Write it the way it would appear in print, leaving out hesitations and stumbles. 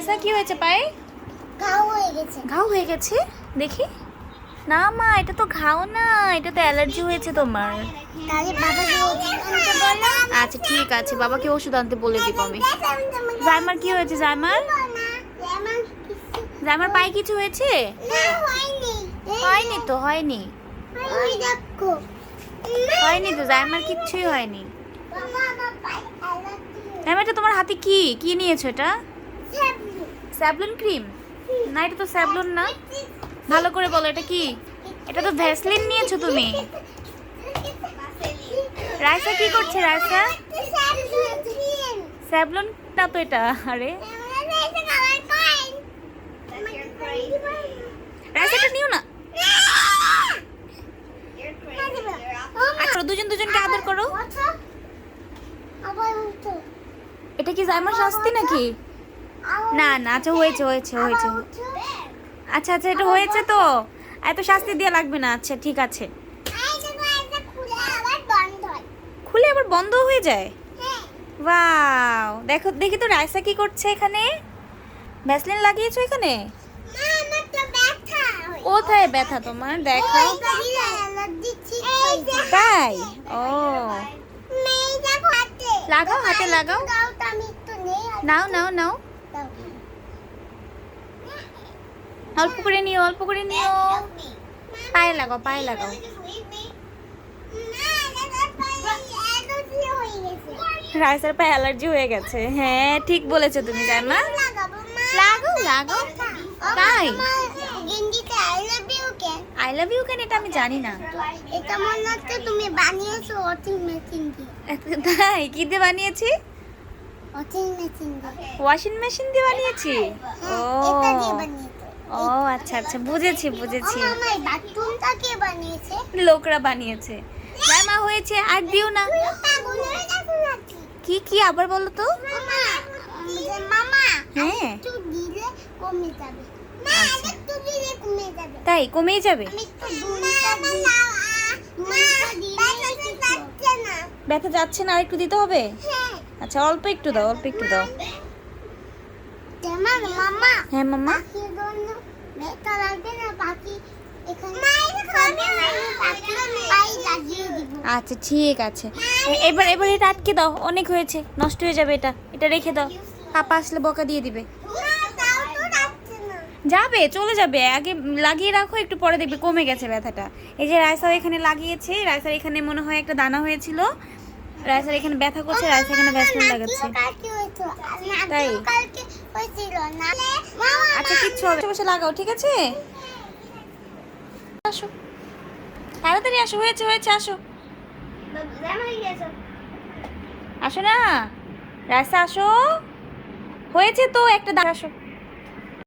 আচ্ছা কি হয়েছে পায়ে? ঘাও হয়ে গেছে দেখি। না মা, এটা তো ঘাও না, এটা তো অ্যালার্জি হয়েছে তোমার। আচ্ছা ঠিক আছে, বাবাকে ওষুধ আনতে বলে দিব আমি। জাইমার কি হয়েছে? জাইমার পায়ে কিছু হয়েছে? হয়নি তো, হয়নি তো, জাইমার কিচ্ছুই হয়নি। জাইমার, এটা তোমার হাতে কি কি নিয়েছো? এটা স্যাভলন ক্রিম না? এটা তো স্যাভলন না। ভালো করে বলো এটা কি? এটা তো ভ্যাসলিন নিয়েছো তুমি। রাইসা কি করছে? রাইসা স্যাভলন না তো এটা। আরে রাইসা, এটা নিও না। দুজন দুজনকে আদর করো। এটা কি জাইমার শাস্তি নাকি? না না, আচ্ছা হয়েছে হয়েছে হয়েছে। আচ্ছা আচ্ছা, এটা হয়েছে তো, এত শাস্তি দিয়ে লাগবে না। আচ্ছা ঠিক আছে। খুলে আবার বন্ধ হয়ে যায়? ওয়াও, দেখো দেখি তো রাইসা কি করছে এখানে। ভ্যাসলিন লাগিয়েছো এখানে? কোথায় ব্যথা তোমার? দেখো। তাই? ও, লাগাও, হাতে লাগাও। নাও নাও নাও, অল্প করে নিও, অল্প করে নিও। পায়ে লাগাও, পায়ে লাগাও। রাইসার পায়ে অ্যালার্জি হয়ে গেছে। হ্যাঁ ঠিক বলেছো তুমি জাইমা। লাগাও লাগাও। তাই? আই লাভ ইউ কেন? এটা আমি জানি না। এটা মনে হচ্ছে তুমি বানিয়েছো ওয়াশিং মেশিন দিয়ে। তাই? কি দিয়ে বানিয়েছি? ওয়াশিং মেশিন দিয়ে। ওয়াশিং মেশিন দিয়ে বানিয়েছি? ও এটা দিয়ে বানিয়েছো। ও আচ্ছা আচ্ছা, বুঝেছি বুঝেছি। মামা এই বাথরুমটা কে বানিয়েছে? লোকরা বানিয়েছে। জাইমা হয়েছে, আর দিও না। পাগল হয়ে গেছো নাকি? কি কি আবার বলো তো। মামা মামা হ্যাঁ একটু দিলে কমে যাবে। মা একটু দিলে কমে যাবে। তাই? কমেই যাবে? আমি একটু দুলটা দিই। মা ব্যথা যাচ্ছে না। ব্যথা যাচ্ছে না? আর একটু দিতে হবে? হ্যাঁ। আচ্ছা অল্প একটু দাও, অল্প একটু দাও। তেমন মামা হ্যাঁ মাম্মা। পাখির জন্য ব্যথা লাগবে না, পাখি এখানে খাবে না, পাখি পায়ে লাগিয়ে দিব। আচ্ছা ঠিক আছে। এবার এবার এটা আটকে দাও, অনেক হয়েছে, নষ্ট হয়ে যাবে। এটা এটা রেখে দাও, পাপা আসলে বকা দিয়ে দিবে। না তাও তো যাচ্ছে না। যাবে, চলে যাবে। আগে লাগিয়ে রাখো, একটু পরে দেখবে কমে গেছে ব্যথাটা। এই যে রাইসাও এখানে লাগিয়েছে, রাইসার এখানে মনে হয় একটা দানা হয়েছিল, রাইসার এখানে ব্যথা করছে, রাইসা এখানে ভ্যাসলিন লাগাচ্ছে। তাই? কালকে হয়েছিল না। আচ্ছা কিচ্ছু হবে, বসে বসে লাগাও, ঠিক আছে? আসো তাড়াতাড়ি আসো, হয়েছে হয়েছে, আসো আসো না রাইসা, আসো। হয়েছে তো, একটা দাঁড়া, আসো।